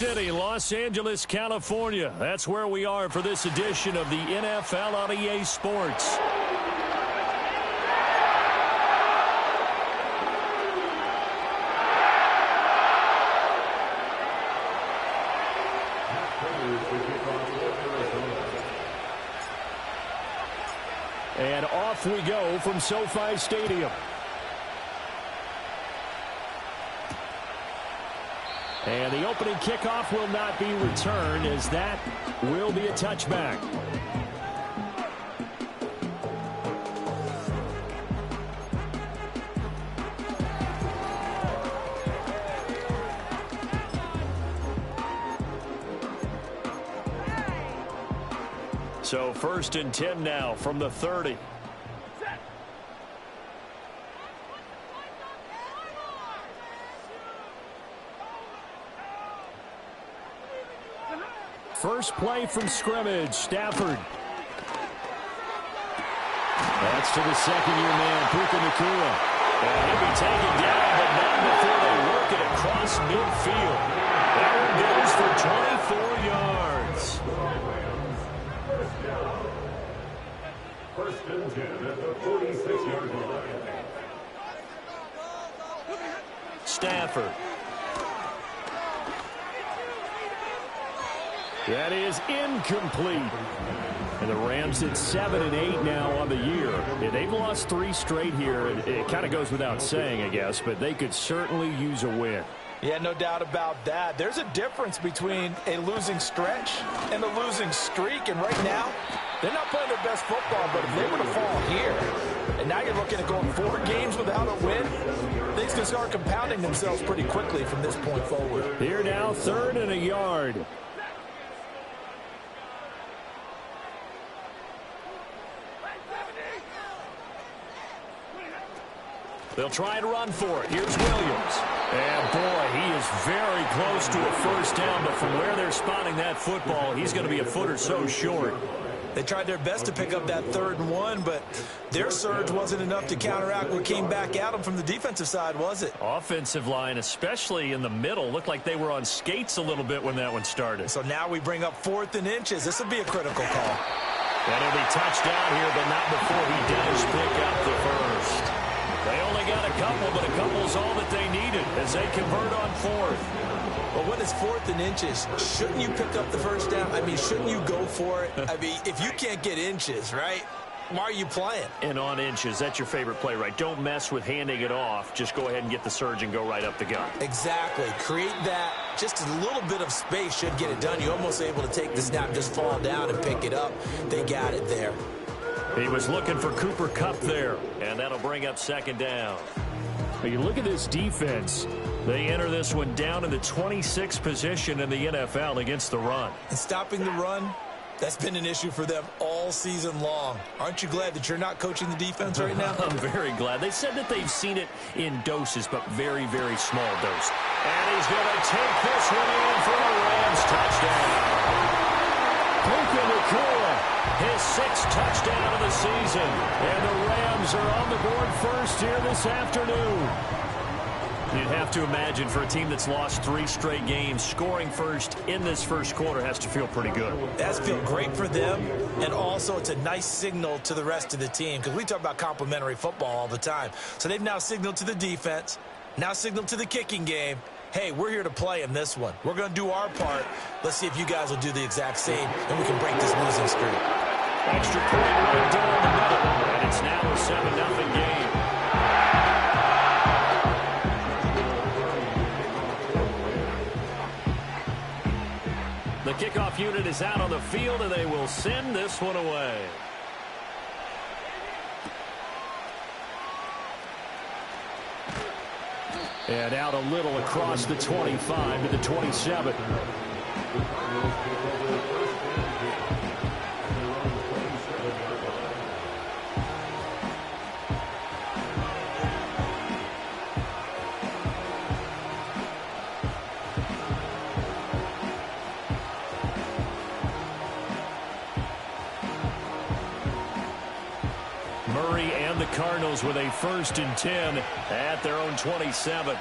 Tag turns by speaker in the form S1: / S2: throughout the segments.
S1: City, Los Angeles, California. That's where we are for this edition of the NFL on EA Sports. And off we go from SoFi Stadium. And the opening kickoff will not be returned, as that will be a touchback. So 1st and 10 now from the 30. First play from scrimmage, Stafford. That's to the second-year man, Puka Nacua. And he'll be taken down, but not before they work it across midfield. That one goes for 24 yards.
S2: 1st and 10 at the 46-yard line.
S1: Stafford. That is incomplete. And the Rams at 7-8 now on the year. Yeah, they've lost 3 straight here. It kind of goes without saying, I guess, but they could certainly use a win.
S3: Yeah, no doubt about that. There's a difference between a losing stretch and a losing streak. And right now, they're not playing their best football, but if they were to fall here, and now you're looking at going 4 games without a win, things can start compounding themselves pretty quickly from this point forward.
S1: Here now, 3rd and a yard. They'll try and run for it. Here's Williams. And, boy, he is very close to a first down, but from where they're spotting that football, he's going to be a foot or so short.
S3: They tried their best to pick up that 3rd and 1, but their surge wasn't enough to counteract what came back at them from the defensive side, was it?
S1: Offensive line, especially in the middle, looked like they were on skates a little bit when that one started.
S3: So now we bring up 4th and inches. This will be a critical call.
S1: And he'll be touched down here, but not before he does pick up the first. They only got a couple, but a couple's all that they needed as they convert on 4th.
S3: But when it's 4th and inches, shouldn't you pick up the first down? I mean, shouldn't you go for it? I mean, if you can't get inches, right, why are you playing?
S1: And on inches, that's your favorite play, right? Don't mess with handing it off. Just go ahead and get the surge and go right up the gut.
S3: Exactly. Create that. Just a little bit of space should get it done. You're almost able to take the snap, just fall down and pick it up. They got it there.
S1: He was looking for Cooper Kupp there, and that'll bring up 2nd down. But you look at this defense. They enter this one down in the 26th position in the NFL against the run.
S3: And stopping the run, that's been an issue for them all season long. Aren't you glad that you're not coaching the defense right now?
S1: I'm very glad. They said that they've seen it in doses, but very, very small dose. And he's going to take this one in for a Rams touchdown. Puka Nacua, his 6th touchdown of the season. And the Rams are on the board first here this afternoon. You'd have to imagine for a team that's lost 3 straight games, scoring first in this first quarter has to feel pretty good.
S3: That's feel great for them, and also it's a nice signal to the rest of the team, because we talk about complementary football all the time. So they've now signaled to the defense, now signaled to the kicking game, hey, we're here to play in this one. We're going to do our part. Let's see if you guys will do the exact same, and we can break this losing streak.
S1: Extra point right down the middle, and it's now a 7-0 game. The kickoff unit is out on the field, and they will send this one away. And out a little across the 25 to the 27. Murray and the Cardinals with a 1st and 10 at their own 27.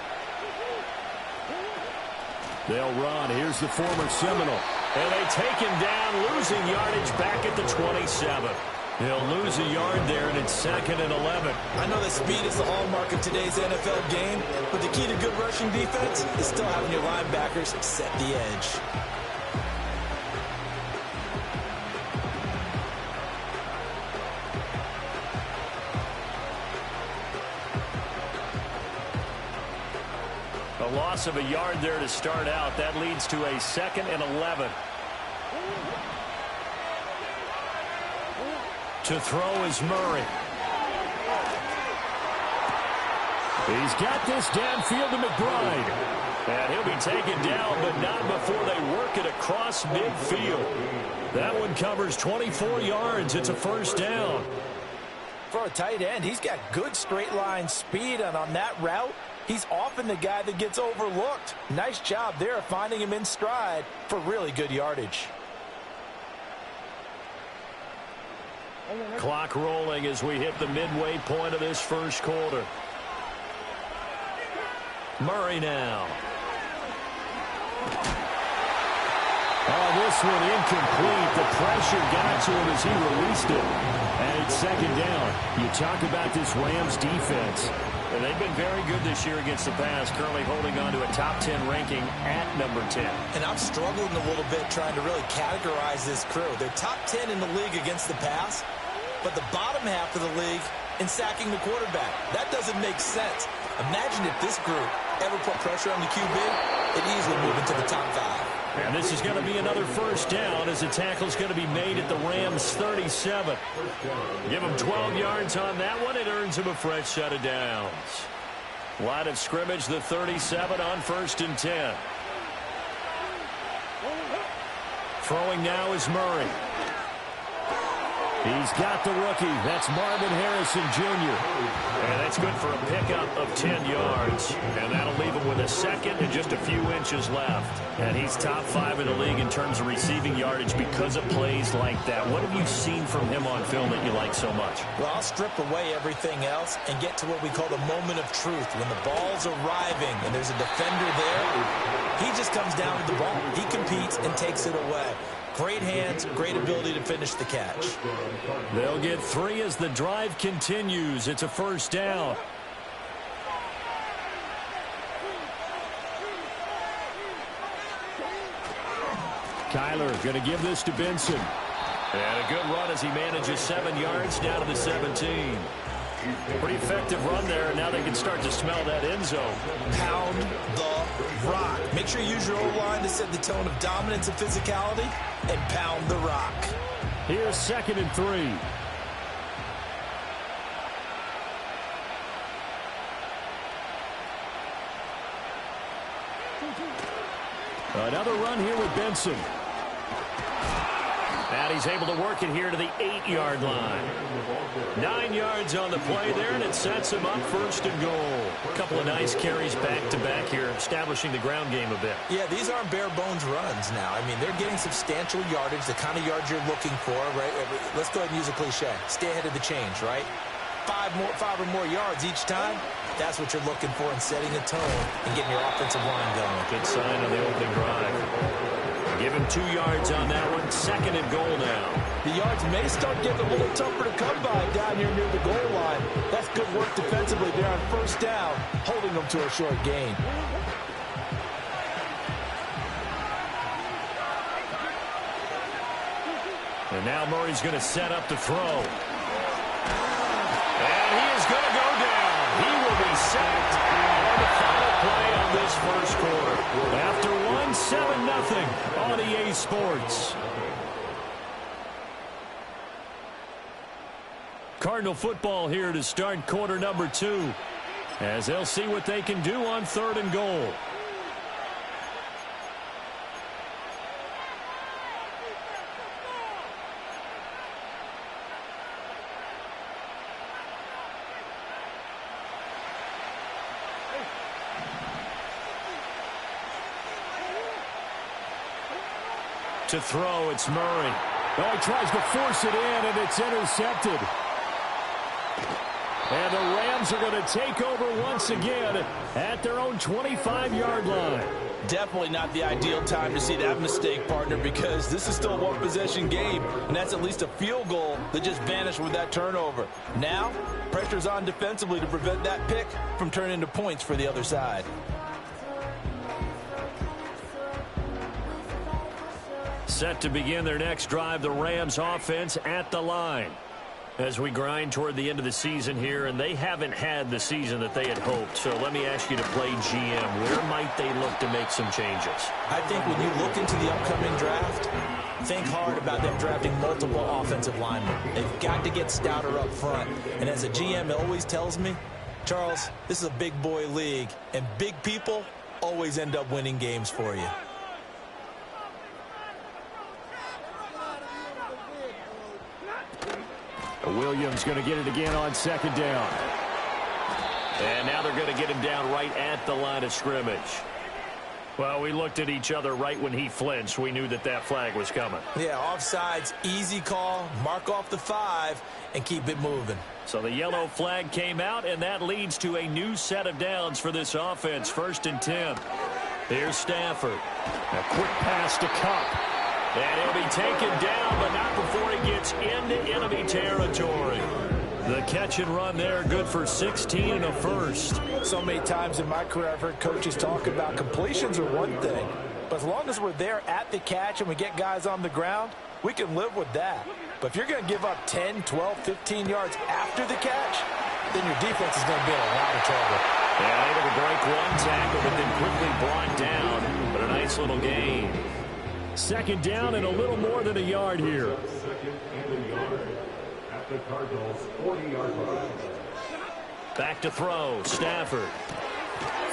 S1: They'll run. Here's the former Seminole. And they take him down, losing yardage back at the 27. He'll lose a yard there, and it's 2nd and 11.
S3: I know that speed is the hallmark of today's NFL game, but the key to good rushing defense is still having your linebackers set the edge.
S1: A loss of a yard there to start out. That leads to a 2nd and 11. To throw is Murray. He's got this downfield to McBride. And he'll be taken down, but not before they work it across midfield. That one covers 24 yards. It's a 1st down.
S3: For a tight end, he's got good straight line speed, and on that route, he's often the guy that gets overlooked. Nice job there of finding him in stride for really good yardage.
S1: Clock rolling as we hit the midway point of this 1st quarter. Murray now. Oh, this one incomplete. The pressure got to him as he released it. And it's 2nd down. You talk about this Rams defense. And they've been very good this year against the pass, currently holding on to a top 10 ranking at number 10.
S3: And I'm struggling a little bit trying to really categorize this crew. They're top 10 in the league against the pass, but the bottom half of the league in sacking the quarterback. That doesn't make sense. Imagine if this group ever put pressure on the QB, it easily move into the top 5.
S1: And this is going to be another 1st down as the tackle's going to be made at the Rams' 37. Give him 12 yards on that one. It earns him a fresh set of downs. Line of scrimmage, the 37 on 1st and 10. Throwing now is Murray. He's got the rookie. That's Marvin Harrison Jr. And that's good for a pickup of 10 yards. And that'll leave him with a 2nd and just a few inches left. And he's top 5 in the league in terms of receiving yardage because of plays like that. What have you seen from him on film that you like so much?
S3: Well, I'll strip away everything else and get to what we call the moment of truth. When the ball's arriving and there's a defender there, he just comes down with the ball. He competes and takes it away. Great hands, great ability to finish the catch.
S1: They'll get 3 as the drive continues. It's a 1st down. Kyler going to give this to Benson. And a good run as he manages 7 yards down to the 17. Pretty effective run there, and now they can start to smell that end zone.
S3: Pound the rock. Make sure you use your O-line to set the tone of dominance and physicality, and pound the rock.
S1: Here's 2nd and 3. Another run here with Benson. And he's able to work it here to the 8-yard line. 9 yards on the play there, and it sets him up 1st and goal. A couple of nice carries back-to-back here, establishing the ground game a bit.
S3: Yeah, these aren't bare-bones runs now. I mean, they're getting substantial yardage, the kind of yards you're looking for, right? Let's go ahead and use a cliche. Stay ahead of the change, right? 5 or more yards each time. That's what you're looking for in setting a tone and getting your offensive line going.
S1: Good sign on the opening drive. Give him 2 yards on that one. 2nd and goal now.
S3: The yards may start getting a little tougher to come by down here near the goal line. That's good work defensively there on 1st down, holding them to a short gain.
S1: And now Murray's going to set up to throw. And he is going to go down. He will be sacked on the final play of this 1st quarter. After 7-0 on EA Sports. Cardinal football here to start quarter number 2, as they'll see what they can do on 3rd and goal. To throw, it's Murray. Oh, he tries to force it in, and it's intercepted. And the Rams are going to take over once again at their own 25-yard line.
S3: Definitely not the ideal time to see that mistake, partner, because this is still a one-possession game, and that's at least a field goal that just vanished with that turnover. Now, pressure's on defensively to prevent that pick from turning into points for the other side.
S1: Set to begin their next drive, the Rams offense at the line. As we grind toward the end of the season here, and they haven't had the season that they had hoped. So let me ask you to play GM. Where might they look to make some changes?
S3: I think when you look into the upcoming draft, think hard about them drafting multiple offensive linemen. They've got to get stouter up front. And as a GM always tells me, Charles, this is a big boy league, and big people always end up winning games for you.
S1: Williams going to get it again on second down. And now they're going to get him down right at the line of scrimmage. Well, we looked at each other right when he flinched. We knew that that flag was coming.
S3: Yeah, offsides, easy call, mark off the 5, and keep it moving.
S1: So the yellow flag came out, and that leads to a new set of downs for this offense. 1st and 10. Here's Stafford. A quick pass to Kupp. And he'll be taken down, but not before he gets into enemy territory. The catch and run there, good for 16 and a first.
S3: So many times in my career I've heard coaches talk about completions are one thing, but as long as we're there at the catch and we get guys on the ground, we can live with that. But if you're going to give up 10, 12, 15 yards after the catch, then your defense is going to be in a lot of trouble.
S1: Yeah, able to break one tackle, but then quickly brought down. But a nice little gain. 2nd down and a little more than a yard here.
S2: At the Cardinals' 40-yard line.
S1: Back to throw. Stafford.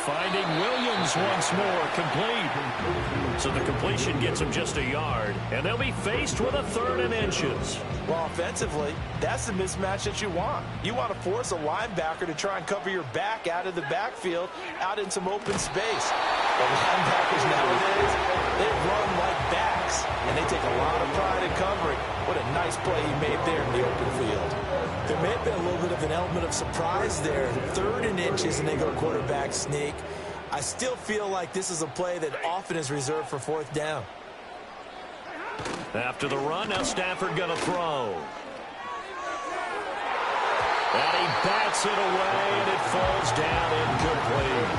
S1: Finding Williams once more. Complete. So the completion gets him just a yard. And they'll be faced with a 3rd and inches.
S3: Well, offensively, that's the mismatch that you want. You want to force a linebacker to try and cover your back out of the backfield, out in some open space. The linebackers nowadays, they run like backs, and they take a lot of pride in covering. What a nice play he made there in the open field. There may have been a little bit of an element of surprise there. 3rd and inches, and they go quarterback sneak. I still feel like this is a play that often is reserved for 4th down.
S1: After the run, now Stafford going to throw. And he bats it away, and it falls down incomplete.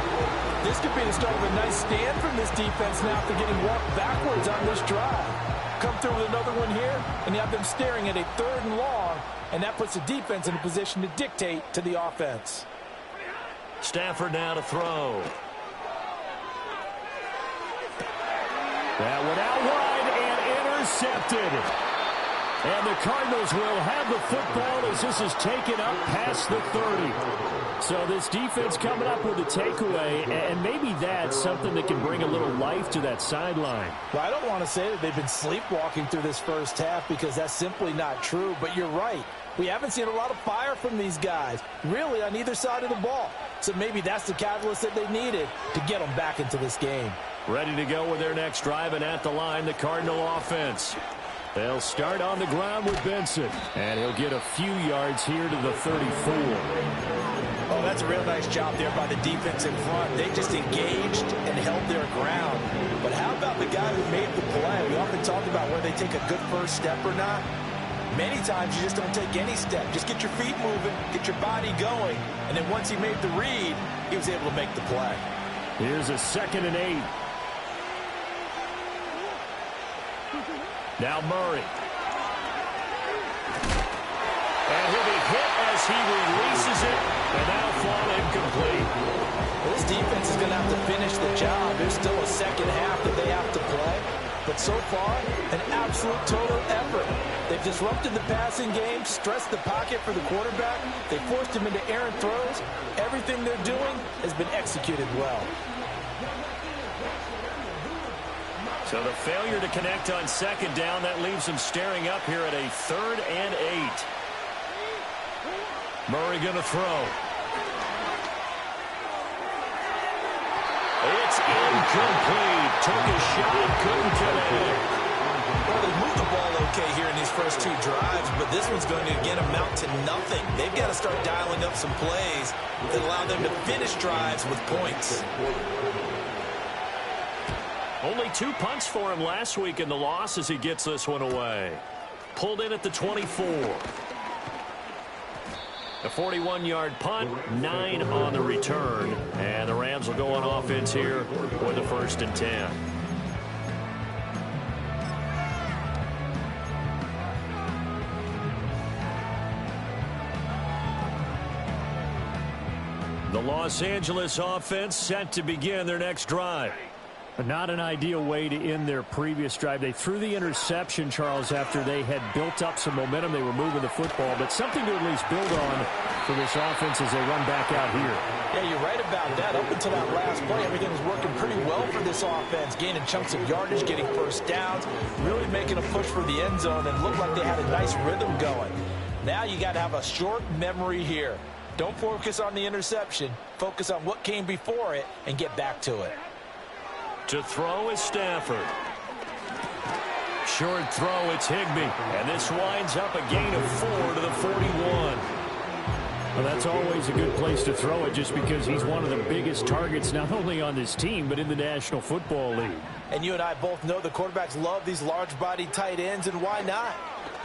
S3: This could be the start of a nice stand from this defense now after getting walked backwards on this drive. Come through with another one here, and you have them staring at a 3rd and long, and that puts the defense in a position to dictate to the offense.
S1: Stafford now to throw. That went out wide and intercepted. And the Cardinals will have the football as this is taken up past the 30. So this defense coming up with a takeaway, and maybe that's something that can bring a little life to that sideline.
S3: Well, I don't want to say that they've been sleepwalking through this first half because that's simply not true, but you're right. We haven't seen a lot of fire from these guys, really, on either side of the ball. So maybe that's the catalyst that they needed to get them back into this game.
S1: Ready to go with their next drive, and at the line, the Cardinal offense. They'll start on the ground with Benson, and he'll get a few yards here to the 34.
S3: Oh, that's a real nice job there by the defense in front. They just engaged and held their ground. But how about the guy who made the play? We often talk about whether they take a good first step or not. Many times you just don't take any step. Just get your feet moving, get your body going, and then once he made the read, he was able to make the play.
S1: Here's a 2nd and 8. Now Murray. And he'll be hit as he releases it, and that'll fall incomplete.
S3: Well, this defense is going to have to finish the job. There's still a 2nd half that they have to play. But so far, an absolute total effort. They've disrupted the passing game, stressed the pocket for the quarterback. They forced him into errant throws. Everything they're doing has been executed well.
S1: So the failure to connect on 2nd down, that leaves them staring up here at a 3rd and 8. Murray going to throw. It's incomplete. Took a shot, couldn't connect.
S3: Well, they moved the ball okay here in these first two drives, but this one's going to, again, amount to nothing. They've got to start dialing up some plays that allow them to finish drives with points.
S1: Only 2 punts for him last week in the loss as he gets this one away. Pulled in at the 24. A 41-yard punt, 9 on the return. And the Rams will go on offense here with the 1st and 10. The Los Angeles offense set to begin their next drive.
S4: Not an ideal way to end their previous drive. They threw the interception, Charles, after they had built up some momentum. They were moving the football, but something to at least build on for this offense as they run back out here.
S3: Yeah, you're right about that. Up until that last play, everything was working pretty well for this offense, gaining chunks of yardage, getting first downs, really making a push for the end zone, and looked like they had a nice rhythm going. Now you got to have a short memory here. Don't focus on the interception. Focus on what came before it and get back to it.
S1: To throw is Stafford. Short throw, it's Higbee. And this winds up a gain of 4 to the 41.
S4: Well, that's always a good place to throw it just because he's one of the biggest targets not only on this team but in the National Football League.
S3: And you and I both know the quarterbacks love these large-bodied tight ends, and why not?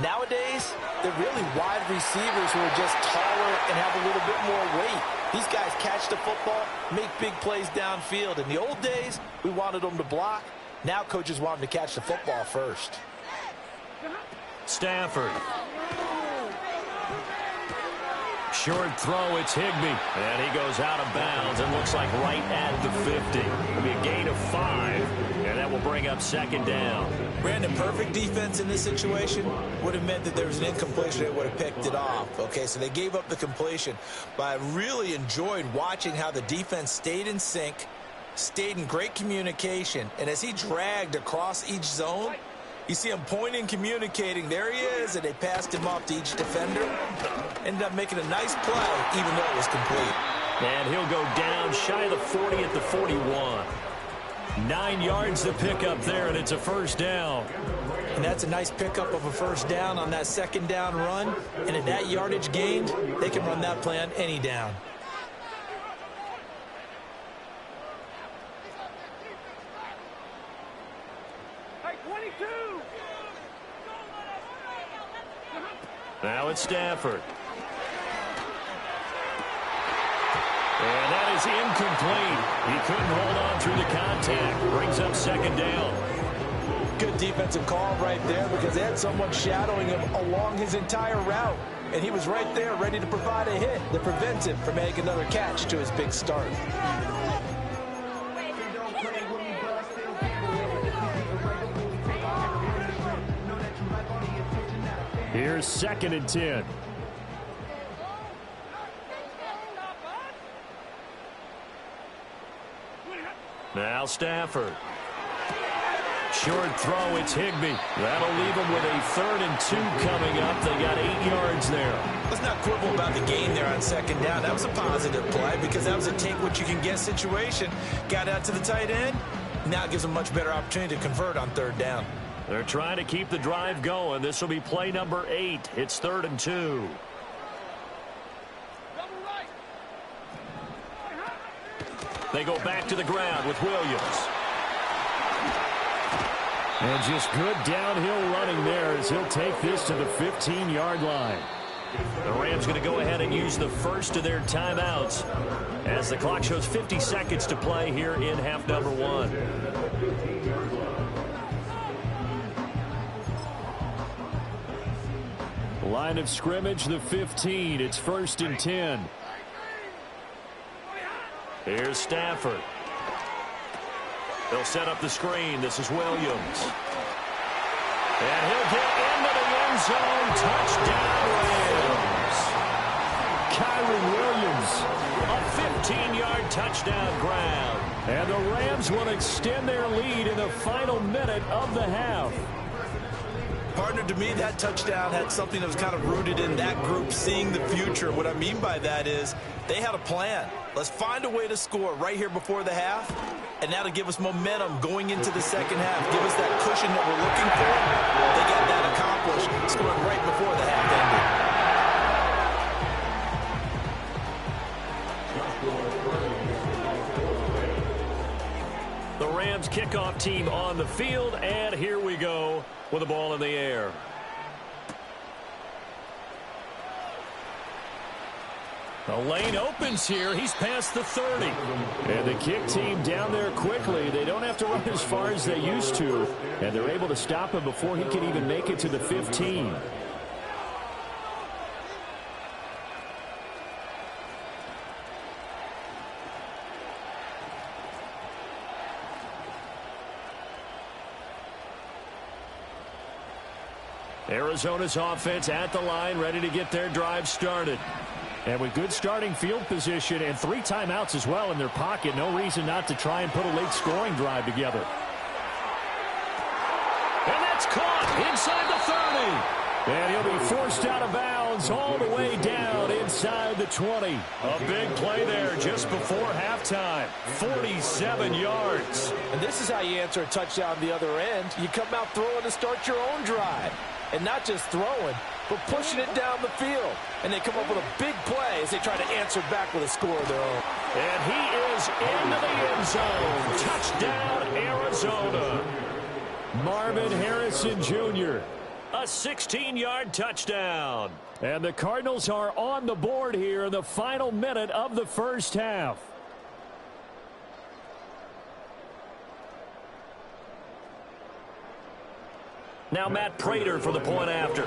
S3: Nowadays, they're really wide receivers who are just taller and have a little bit more weight. These guys catch the football, make big plays downfield. In the old days, we wanted them to block. Now coaches want them to catch the football first.
S1: Stafford. Short throw, it's Higbee. And he goes out of bounds and looks like right at the 50. It'll be a gain of 5, and that will bring up 2nd down.
S3: Brandon, perfect defense in this situation would have meant that there was an incompletion. They would have picked it off. Okay, so they gave up the completion. But I really enjoyed watching how the defense stayed in sync, stayed in great communication, and as he dragged across each zone, you see him pointing, communicating. There he is, and they passed him off to each defender. Ended up making a nice play, even though it was complete.
S1: And he'll go down shy of the 40 at the 41. 9 yards to pick up there, and it's a 1st down.
S3: And that's a nice pickup of a 1st down on that 2nd down run. And at that yardage gained, they can run that play on any down.
S1: Now it's Stafford. And that is incomplete. He couldn't hold on through the contact. Brings up 2nd down.
S3: Good defensive call right there because they had someone shadowing him along his entire route. And he was right there ready to provide a hit that prevents him from making another catch to his big start.
S4: Here's 2nd and 10.
S1: Now Stafford. Short throw, it's Higbee. That'll leave them with a 3rd and 2 coming up. They got 8 yards there.
S3: Let's not quibble about the gain there on 2nd down. That was a positive play because that was a take-what-you-can-get situation. Got out to the tight end. Now it gives them a much better opportunity to convert on 3rd down.
S1: They're trying to keep the drive going. This will be play number 8. It's 3rd and 2. They go back to the ground with Williams.
S4: And just good downhill running there as he'll take this to the 15-yard line.
S1: The Rams going to go ahead and use the first of their timeouts as the clock shows 50 seconds to play here in half number 1.
S4: Line of scrimmage, the 15. It's 1st and 10.
S1: Here's Stafford. They'll set up the screen. This is Williams. And he'll get into the end zone. Touchdown, Rams.
S4: Kyren Williams.
S1: A 15-yard touchdown grab.
S4: And the Rams will extend their lead in the final minute of the half.
S3: Partner, to me, that touchdown had something that was kind of rooted in that group seeing the future. What I mean by that is they had a plan. Let's find a way to score right here before the half, and that'll give us momentum going into the second half. Give us that cushion that we're looking for. They got that accomplished
S4: the field, and here we go with the ball in the air. The lane opens here. He's past the 30. And the kick team down there quickly. They don't have to run as far as they used to. And they're able to stop him before he can even make it to the 15. Arizona's offense at the line, ready to get their drive started. And with good starting field position and 3 timeouts as well in their pocket, no reason not to try and put a late scoring drive together. And that's caught inside the 30. And he'll be forced out of bounds all the way down inside the 20. A big play there just before halftime. 47 yards.
S3: And this is how you answer a touchdown the other end. You come out throwing to start your own drive. And not just throwing, but pushing it down the field. And they come up with a big play as they try to answer back with a score of their own.
S4: And he is into the end zone. Touchdown, Arizona. Marvin Harrison Jr., a 16-yard touchdown. And the Cardinals are on the board here in the final minute of the first half. Now Matt Prater for the point after.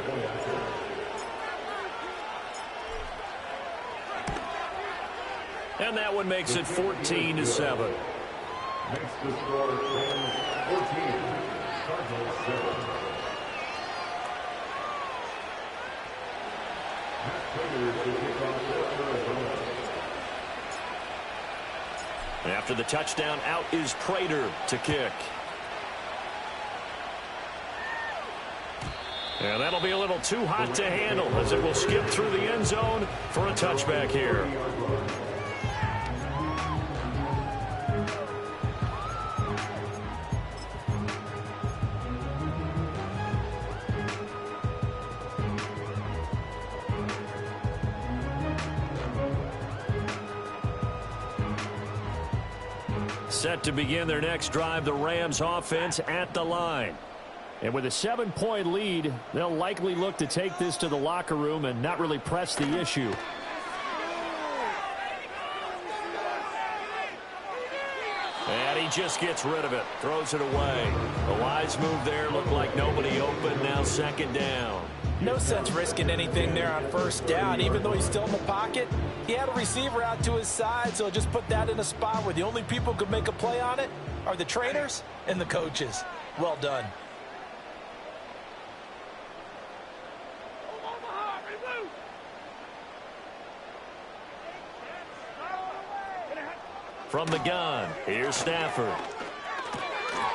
S4: And that one makes it 14-7.
S2: Next to score, 14, Cardinals 7. Matt Prater to kick off for Arizona.
S4: After the touchdown, out is Prater to kick. And that'll be a little too hot to handle as it will skip through the end zone for a touchback here. Set to begin their next drive, the Rams offense at the line. And with a 7-point lead, they'll likely look to take this to the locker room and not really press the issue. And he just gets rid of it, throws it away. The wise move there, looked like nobody open, now second down.
S3: No sense risking anything there on first down, even though he's still in the pocket. He had a receiver out to his side, so just put that in a spot where the only people who could make a play on it are the trainers and the coaches. Well done.
S4: From the gun, here's Stafford.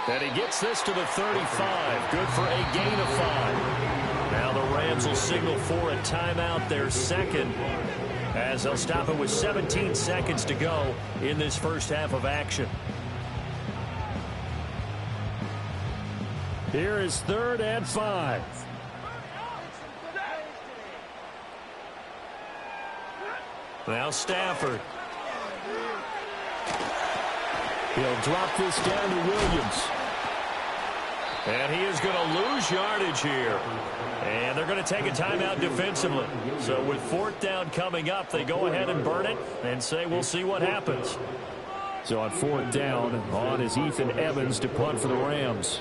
S4: And he gets this to the 35. Good for a gain of 5. Now the Rams will signal for a timeout, their second, as they'll stop it with 17 seconds to go in this first half of action. Here is 3rd and 5. Now Stafford. He'll drop this down to Williams. And he is going to lose yardage here. And they're going to take a timeout defensively. So with 4th down coming up, they go ahead and burn it and say we'll see what happens. So on 4th down, on is Ethan Evans to punt for the Rams.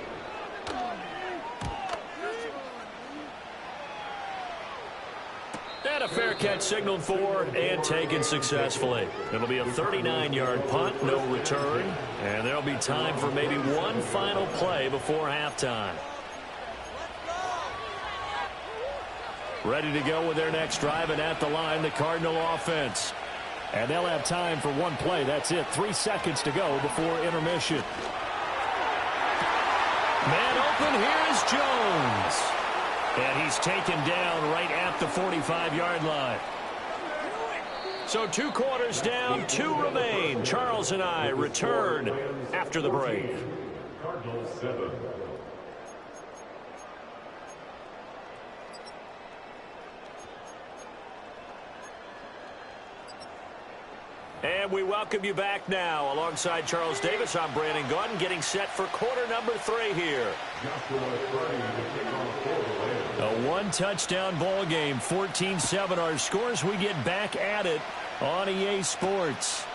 S4: And a fair catch signaled for and taken successfully. It'll be a 39-yard punt, no return. And there'll be time for maybe one final play before halftime. Ready to go with their next drive, and at the line, the Cardinal offense. And they'll have time for one play. That's it. 3 seconds to go before intermission. Man open, here's Jones. And he's taken down right at the 45-yard line. So 2 quarters down, 2 remain. Charles and I return after the break.
S2: Cardinals 7.
S1: And we welcome you back now. Alongside Charles Davis, I'm Brandon Gaudin, getting set for quarter number 3 here.
S4: A one-touchdown ball game, 14-7 our scores. We get back at it on EA Sports.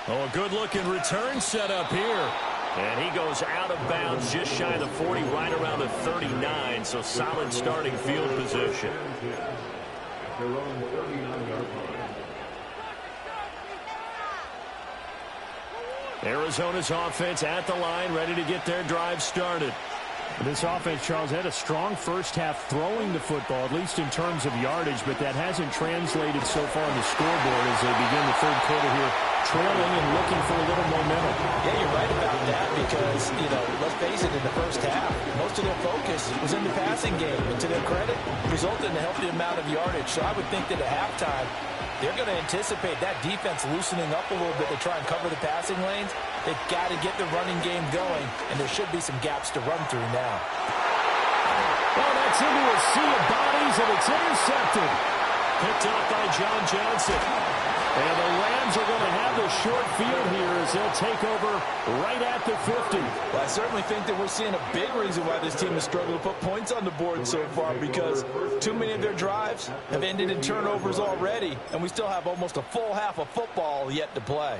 S4: Oh, a good-looking return set up here.
S1: And he goes out of bounds just shy of the 40, right around the 39, so solid starting field position.
S4: Arizona's offense at the line, ready to get their drive started. This offense, Charles, had a strong first half throwing the football, at least in terms of yardage, but that hasn't translated so far on the scoreboard as they begin the third quarter here, trailing and looking for a little momentum.
S3: Yeah, you're right about that because, let's face it, in the first half, most of their focus was in the passing game. And to their credit, resulted in a healthy amount of yardage. So I would think that at halftime, they're going to anticipate that defense loosening up a little bit to try and cover the passing lanes. They've got to get the running game going, and there should be some gaps to run through now.
S4: Well, that's into a sea of bodies, and it's intercepted.
S1: Picked up by John Johnson.
S4: And the Rams are going to have the short field here as they'll take over right at the 50.
S3: Well, I certainly think that we're seeing a big reason why this team has struggled to put points on the board so far, because too many of their drives have ended in turnovers already, and we still have almost a full half of football yet to play.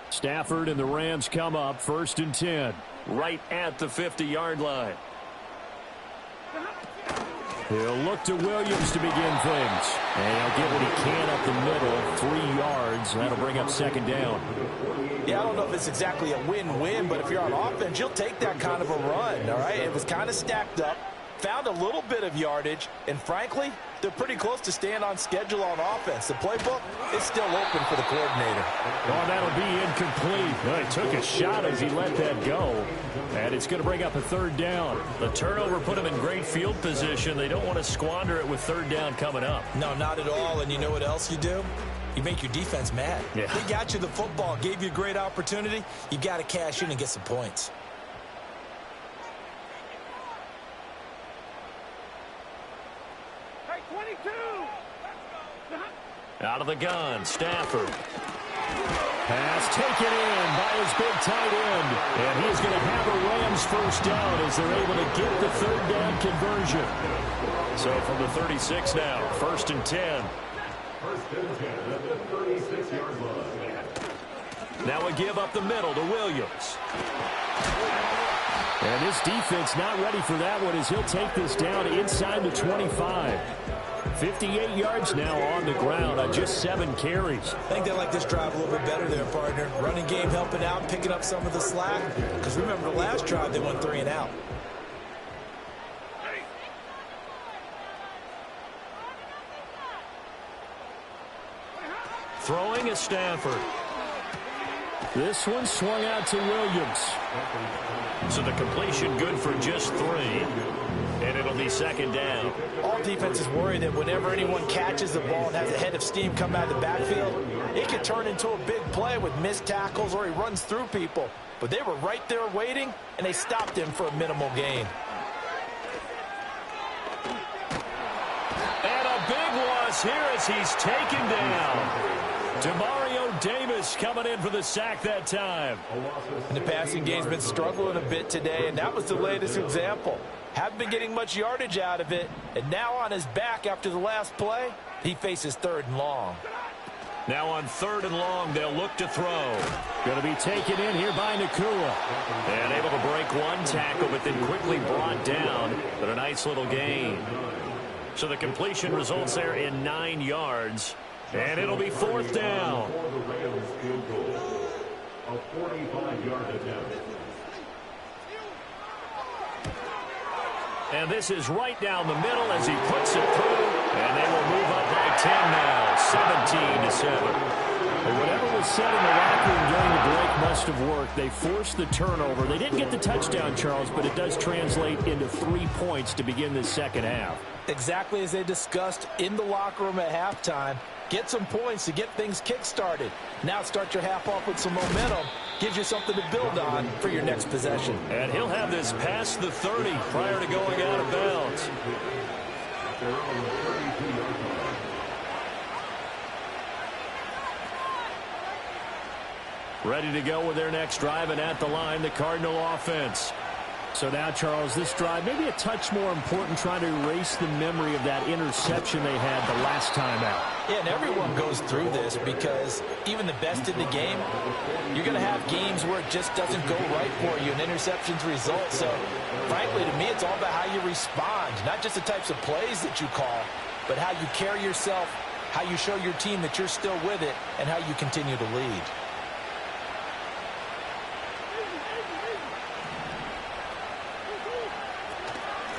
S4: Stafford and the Rams come up 1st and 10.
S1: Right at the 50-yard line.
S4: He'll look to Williams to begin things. And he'll get what he can up the middle, 3 yards. That'll bring up 2nd down.
S3: Yeah, I don't know if it's exactly a win-win, but if you're on offense, you'll take that kind of a run, all right? It was kind of stacked up, found a little bit of yardage, and frankly, they're pretty close to staying on schedule on offense. The playbook is still open for the coordinator.
S4: Oh, that'll be incomplete. Well, he took a shot as he let that go. And it's going to bring up a 3rd down.
S1: The turnover put them in great field position. They don't want to squander it with 3rd down coming up.
S3: No, not at all. And you know what else you do? You make your defense mad.
S4: Yeah.
S3: They got you the football, gave you a great opportunity. You got to cash in and get some points.
S1: Out of the gun, Stafford.
S4: Pass taken in by his big tight end. And he's going to have a Rams 1st down as they're able to get the 3rd down conversion.
S1: So from the 36 now, 1st and 10. Now a give up the middle to Williams.
S4: And this defense not ready for that one as he'll take this down inside the 25. 58 yards now on the ground on just 7 carries.
S3: I think they like this drive a little bit better there, partner. Running game helping out, picking up some of the slack. Because remember, the last drive, they went 3 and out.
S1: Throwing is Stafford.
S4: This one swung out to Williams.
S1: So the completion good for just 3. And it'll be 2nd down.
S3: All defenses worry that whenever anyone catches the ball and has a head of steam come out of the backfield, it could turn into a big play with missed tackles or he runs through people. But they were right there waiting, and they stopped him for a minimal gain.
S1: And a big loss here as he's taken down. Demario Davis coming in for the sack that time.
S3: And the passing game's been struggling a bit today, and that was the latest example. Haven't been getting much yardage out of it, and now on his back after the last play, he faces 3rd and long.
S1: Now on 3rd and long, they'll look to throw.
S4: Going to be taken in here by Nakua.
S1: And able to break one tackle, but then quickly brought down. But a nice little gain. So the completion results there in 9 yards. And it'll be 4th down.
S2: A 45-yard attempt.
S1: And this is right down the middle as he puts it through. And they will move up by 10 now, 17-7.
S4: But whatever was said in the locker room during the break must have worked. They forced the turnover. They didn't get the touchdown, Charles, but it does translate into 3 points to begin this 2nd half.
S3: Exactly as they discussed in the locker room at halftime. Get some points to get things kick-started. Now start your half off with some momentum. Gives you something to build on for your next possession.
S1: And he'll have this past the 30 prior to going out of bounds.
S2: They're on the 32-yard line.
S4: Ready to go with their next drive, and at the line, the Cardinal offense. So now, Charles, this drive maybe a touch more important, trying to erase the memory of that interception they had the last time out.
S3: Yeah, and everyone goes through this because even the best in the game, you're going to have games where it just doesn't go right for you, and interceptions result. So, frankly, to me, it's all about how you respond, not just the types of plays that you call, but how you carry yourself, how you show your team that you're still with it, and how you continue to lead.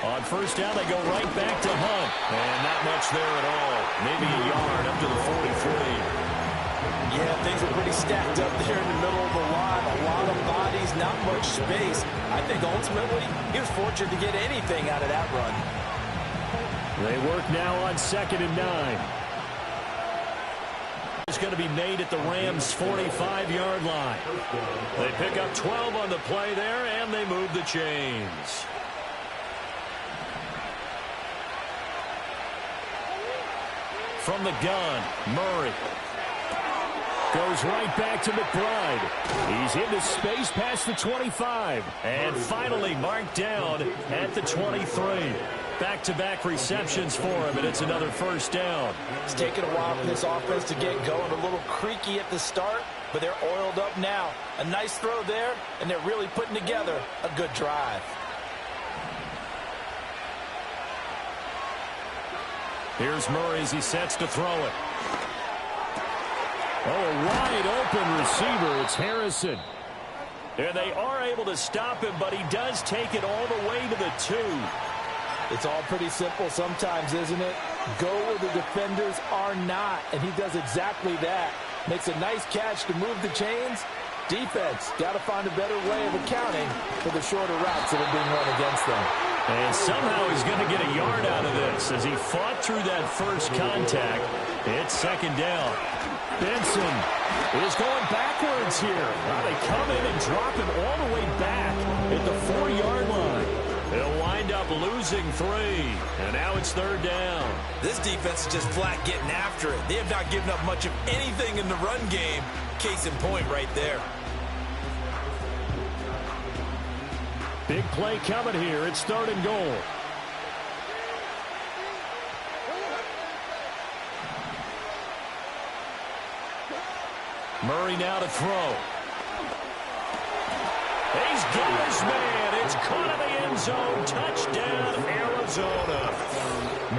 S4: On first down, they go right back to Hunt. And not much there at all. Maybe a yard up to the 43.
S3: Yeah, things are pretty stacked up there in the middle of the line. A lot of bodies, not much space. I think ultimately he was fortunate to get anything out of that run.
S4: They work now on 2nd and 9. It's going to be made at the Rams' 45-yard line. They pick up 12 on the play there, and they move the chains. From the gun, Murray goes right back to McBride. He's into space past the 25. And finally marked down at the 23. Back-to-back receptions for him, and it's another first down.
S3: It's taken a while for this offense to get going. A little creaky at the start, but they're oiled up now. A nice throw there, and they're really putting together a good drive.
S4: Here's Murray as he sets to throw it. Oh, a wide open receiver. It's Harrison. And they are able to stop him, but he does take it all the way to the 2.
S3: It's all pretty simple sometimes, isn't it? Go where the defenders are not, and he does exactly that. Makes a nice catch to move the chains. Defense, got to find a better way of accounting for the shorter routes that are being run against them.
S4: And somehow he's going to get a yard out of this as he fought through that first contact. It's 2nd down. Benson is going backwards here. Now they come in and drop him all the way back at the 4-yard line. They'll wind up losing 3, and now it's 3rd down.
S3: This defense is just flat getting after it. They have not given up much of anything in the run game. Case in point right there.
S4: Big play coming here. It's 3rd and goal. Murray now to throw. He's got his man. It's caught in the end zone. Touchdown, Arizona.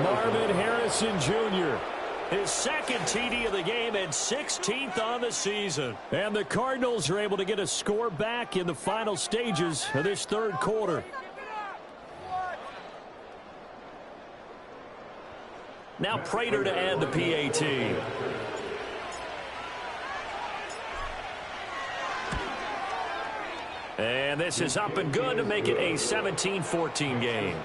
S4: Marvin Harrison Jr., his 2nd TD of the game and 16th on the season. And the Cardinals are able to get a score back in the final stages of this 3rd quarter. Now Prater to add the PAT. And this is up and good to make it a 17-14 game.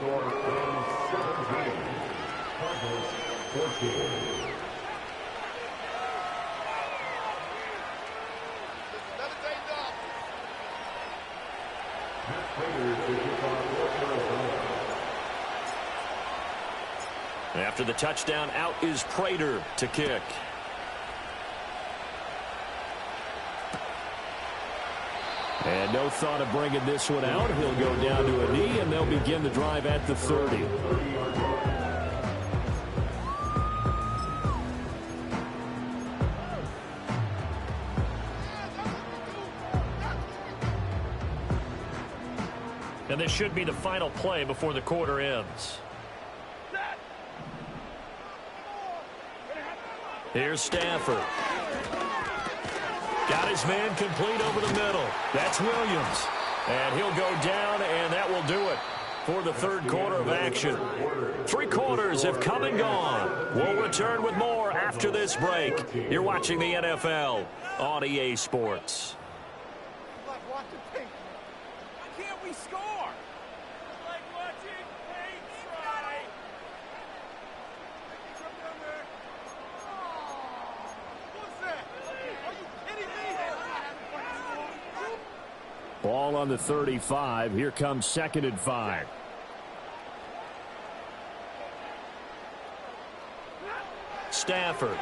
S4: After the touchdown, out is Prater to kick. And no thought of bringing this one out. He'll go down to a knee, and they'll begin the drive at the 30. And this should be the final play before the quarter ends. Here's Stafford. Got his man complete over the middle. That's Williams. And he'll go down, and that will do it for the 3rd quarter of action. 3 quarters have come and gone. We'll return with more after this break. You're watching the NFL on EA Sports. Ball on the 35. Here comes 2nd and 5.
S1: Stafford.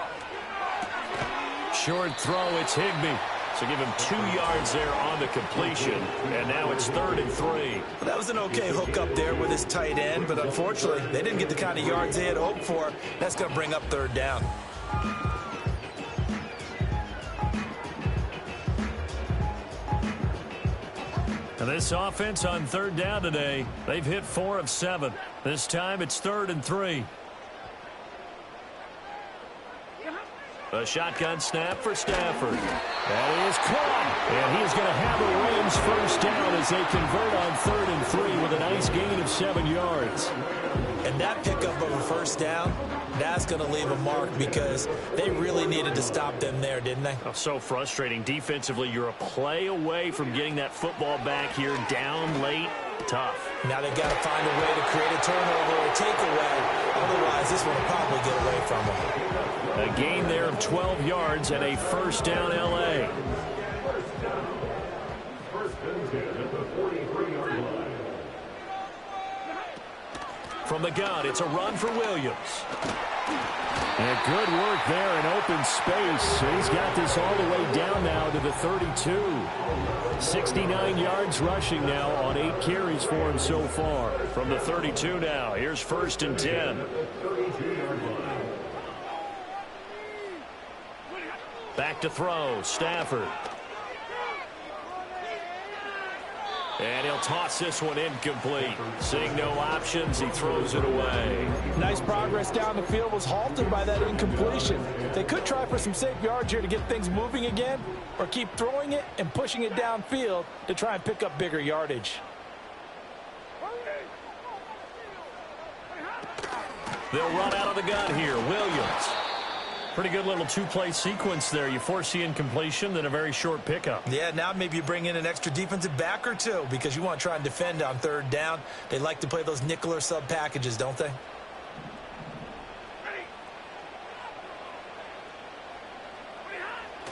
S1: Short throw, it's Higbee. So give him 2 yards there on the completion. And now it's 3rd and 3.
S3: Well, that was an okay hook up there with his tight end, but unfortunately, they didn't get the kind of yards they had hoped for. That's going to bring up 3rd down.
S1: And this offense on 3rd down today, they've hit 4 of 7. This time it's 3rd and 3. A shotgun snap for Stafford.
S4: That is caught. And he is going to have a Rams first down as they convert on 3rd and 3 with a nice gain of 7 yards.
S3: And that pickup of a first down, that's going to leave a mark because they really needed to stop them there, didn't they?
S1: Oh, so frustrating. Defensively, you're a play away from getting that football back here down late. Tough.
S3: Now they've got to find a way to create a turnover or takeaway. Otherwise, this one will probably get away from them.
S1: A gain there of 12 yards and a first down L.A.
S2: First and 10 at the 43-yard line.
S1: From the gun, it's a run for Williams.
S4: And good work there in open space. He's got this all the way down now to the 32. 69 yards rushing now on 8 carries for him so far.
S1: From the 32 now, here's 1st and 10. Back to throw, Stafford. And he'll toss this one incomplete. Seeing no options, he throws it away.
S3: Nice progress down the field was halted by that incompletion. They could try for some safe yards here to get things moving again, or keep throwing it and pushing it downfield to try and pick up bigger yardage.
S1: They'll run out of the gun here. Williams. Pretty good little 2-play sequence there. You force the incompletion, then a very short pickup.
S3: Yeah, now maybe you bring in an extra defensive back or two because you want to try and defend on 3rd down. They like to play those nickel or sub packages, don't they?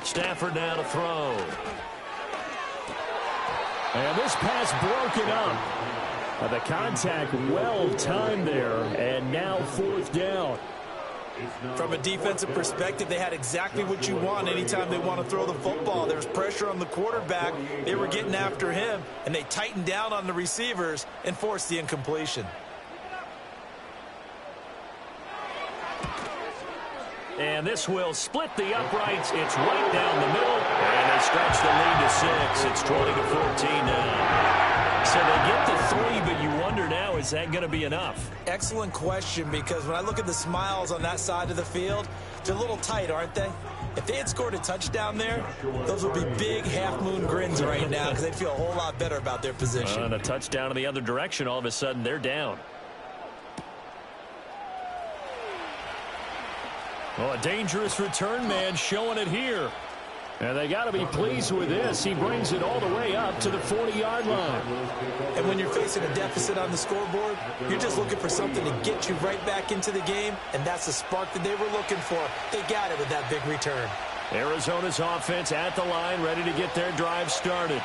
S1: Stafford now to throw.
S4: And this pass broken up. The contact well timed there, and now 4th down.
S3: From a defensive perspective, they had exactly what you want anytime they want to throw the football. There was pressure on the quarterback. They were getting after him, and they tightened down on the receivers and forced the incompletion.
S1: And this will split the uprights. It's right down the middle, and they stretch the lead to 6. It's 20-14 now. So they get to 3, but you wonder now, is that going to be enough?
S3: Excellent question, because when I look at the smiles on that side of the field, they're a little tight, aren't they? If they had scored a touchdown there, those would be big half-moon grins right now because they'd feel a whole lot better about their position.
S1: And a touchdown in the other direction, all of a sudden they're down. Well, a dangerous return man showing it here.
S4: And they got to be pleased with this. He brings it all the way up to the 40-yard line.
S3: And when you're facing a deficit on the scoreboard, you're just looking for something to get you right back into the game, and that's the spark that they were looking for. They got it with that big return.
S1: Arizona's offense at the line, ready to get their drive started.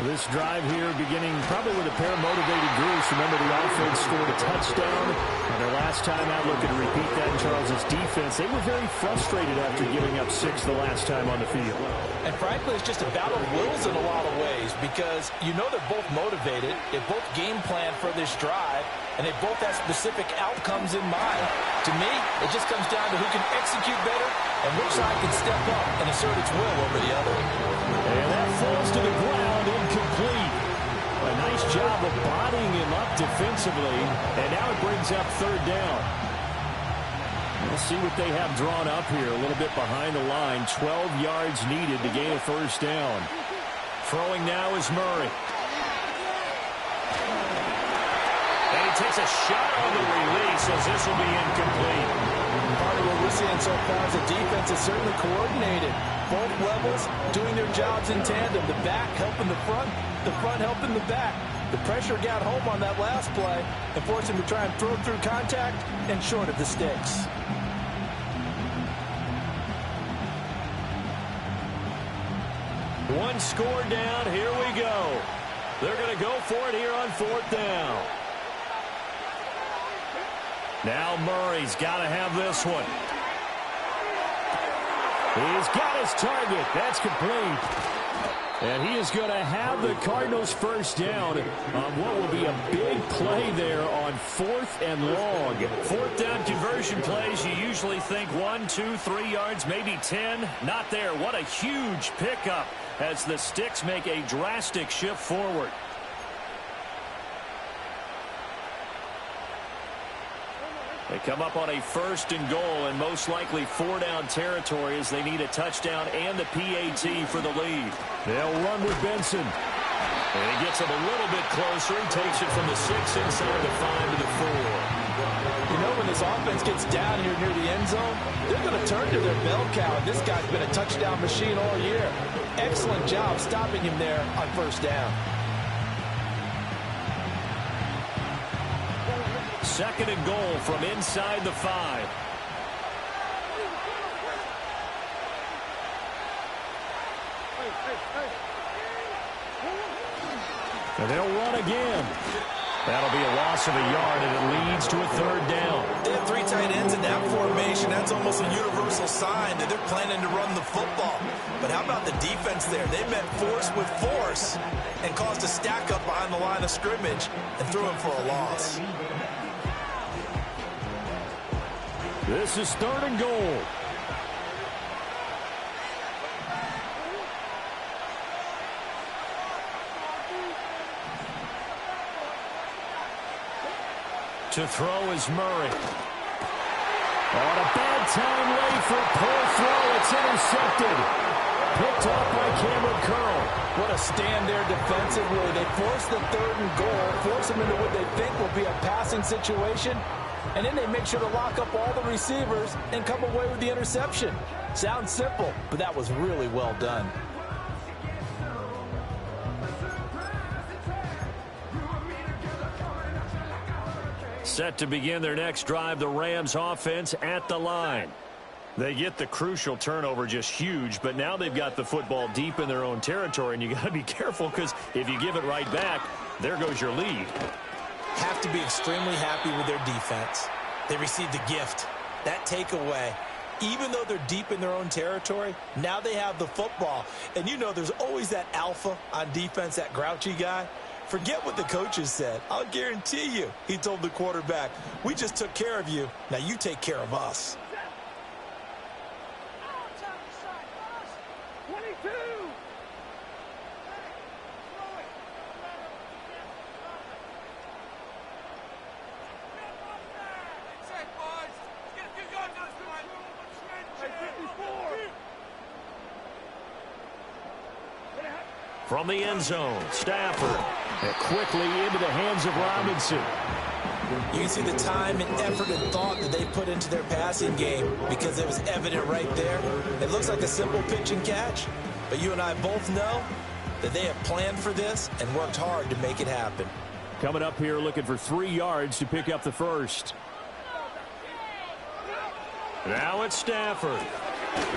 S4: This drive here beginning probably with a pair of motivated groups. Remember, the offense scored a touchdown. And their last time out, looking to repeat that in Charles' defense. They were very frustrated after giving up 6 the last time on the field.
S3: And frankly, it's just a battle of wills in a lot of ways because you know they're both motivated. They both game plan for this drive, and they both have specific outcomes in mind. To me, it just comes down to who can execute better and which side can step up and assert its will over the other.
S4: And that falls to the ground, incomplete. A nice job of bodying him up defensively, and now it brings up 3rd down. We'll see what they have drawn up here. A little bit behind the line. 12 yards needed to gain a 1st down.
S1: Throwing now is Murray. And he takes a shot on the release as this will be incomplete.
S3: Part of what we're seeing so far is the defense is certainly coordinated. Both levels doing their jobs in tandem. The back helping the front helping the back. The pressure got home on that last play and forced him to try and throw through contact and short of the sticks.
S1: One score down. Here we go. They're going to go for it here on 4th down. Now Murray's got to have this one.
S4: He's got his target. That's complete. And he is going to have the Cardinals first down on what will be a big play there on 4th and long.
S1: 4th down conversion plays, you usually think 1, 2, 3 yards, maybe 10. Not there. What a huge pickup as the Sticks make a drastic shift forward. They come up on a 1st and goal and most likely 4-down territory as they need a touchdown and the PAT for the lead.
S4: They'll run with Benson.
S1: And he gets him a little bit closer. He takes it from the 6 inside the 5 to the 4.
S3: You know, when this offense gets down here near the end zone, they're going to turn to their bell cow. This guy's been a touchdown machine all year. Excellent job stopping him there on 1st down.
S1: 2nd and goal from inside the 5.
S4: And they'll run again.
S1: That'll be a loss of a yard, and it leads to a 3rd down.
S3: They have 3 tight ends in that formation. That's almost a universal sign that they're planning to run the football. But how about the defense there? They met force with force and caused a stack up behind the line of scrimmage and threw him for a loss.
S4: This is 3rd and goal.
S1: To throw is Murray.
S4: On a bad time late for a poor throw. It's intercepted. Picked off by Cameron Curl.
S3: What a stand there defensively. They force the 3rd and goal, force them into what they think will be a passing situation, and then they make sure to lock up all the receivers and come away with the interception. Sounds simple, but that was really well done.
S1: Set to begin their next drive, the Rams offense at the line. They get the crucial turnover, just huge, but now they've got the football deep in their own territory, and you got to be careful because if you give it right back, there goes your lead.
S3: Have to be extremely happy with their defense. They received a gift. That takeaway, even though they're deep in their own territory, now they have the football. And you know there's always that alpha on defense, that grouchy guy. Forget what the coaches said. I'll guarantee you, he told the quarterback, we just took care of you. Now you take care of us.
S2: 22.
S1: From the end zone, Stafford. And quickly into the hands of Robinson.
S3: You can see the time and effort and thought that they put into their passing game because it was evident right there. It looks like a simple pitch and catch, but you and I both know that they have planned for this and worked hard to make it happen.
S4: Coming up here looking for 3 yards to pick up the first.
S1: Now it's Stafford.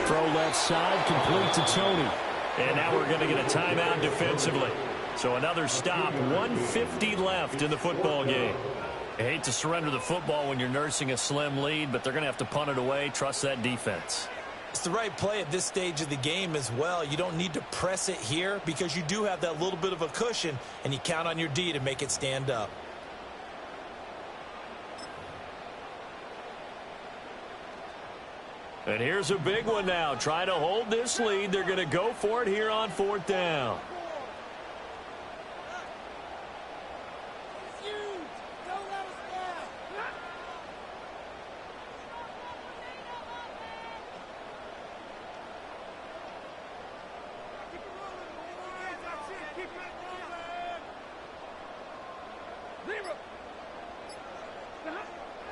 S4: Throw left side, complete to Tony.
S1: And now we're going to get a timeout defensively. So another stop, 1:50 left in the football game. I hate to surrender the football when you're nursing a slim lead, but they're going to have to punt it away. Trust that defense.
S3: It's the right play at this stage of the game as well. You don't need to press it here because you do have that little bit of a cushion, and you count on your D to make it stand up.
S1: And here's a big one now. Trying to hold this lead. They're going to go for it here on 4th down.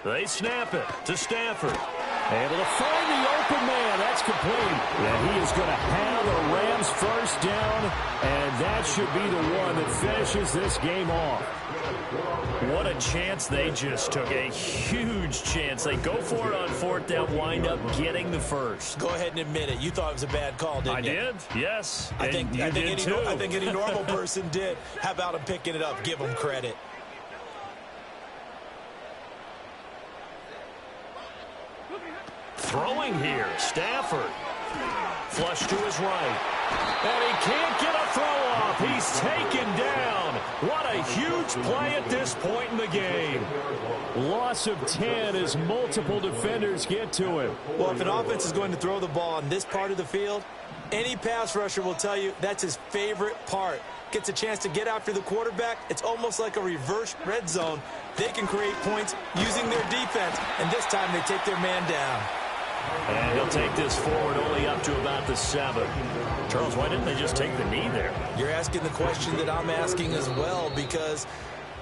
S1: They snap it to Stafford.
S4: Able to find the open man. That's complete. And he is going to have the Rams first down, and that should be the one that finishes this game off.
S1: What a chance they just took. A huge chance. They go for it on 4th down, wind up getting the first.
S3: Go ahead and admit it. You thought it was a bad call, didn't you?
S1: I did, yes.
S3: I think any normal
S1: person
S3: person did. How about him picking it up? Give him credit.
S1: Throwing here, Stafford. Flush to his right. And he can't get a throw off. He's taken down. What a huge play at this point in the game.
S4: Loss of 10 as multiple defenders get to him.
S3: Well, if an offense is going to throw the ball on this part of the field, any pass rusher will tell you that's his favorite part. Gets a chance to get after the quarterback. It's almost like a reverse red zone. They can create points using their defense, and this time they take their man down.
S1: And he'll take this forward only up to about the 7.
S4: Charles, why didn't they just take the knee there?
S3: You're asking the question that I'm asking as well, because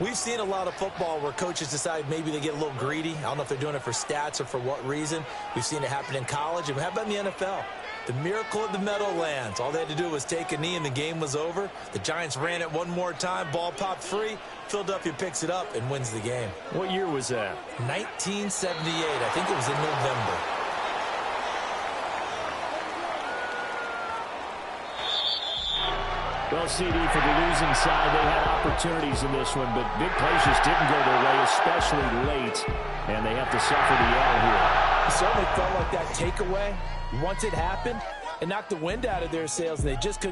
S3: we've seen a lot of football where coaches decide maybe they get a little greedy. I don't know if they're doing it for stats or for what reason. We've seen it happen in college, and how about in the NFL? The miracle at the Meadowlands. All they had to do was take a knee, and the game was over. The Giants ran it one more time. Ball popped free. Philadelphia picks it up and wins the game.
S4: What year was that?
S3: 1978. I think it was in November.
S4: Well, CD, for the losing side, they had opportunities in this one, but big plays just didn't go their way, especially late, and they have to suffer the L here.
S3: It certainly felt like that takeaway, once it happened, it knocked the wind out of their sails, and they just couldn't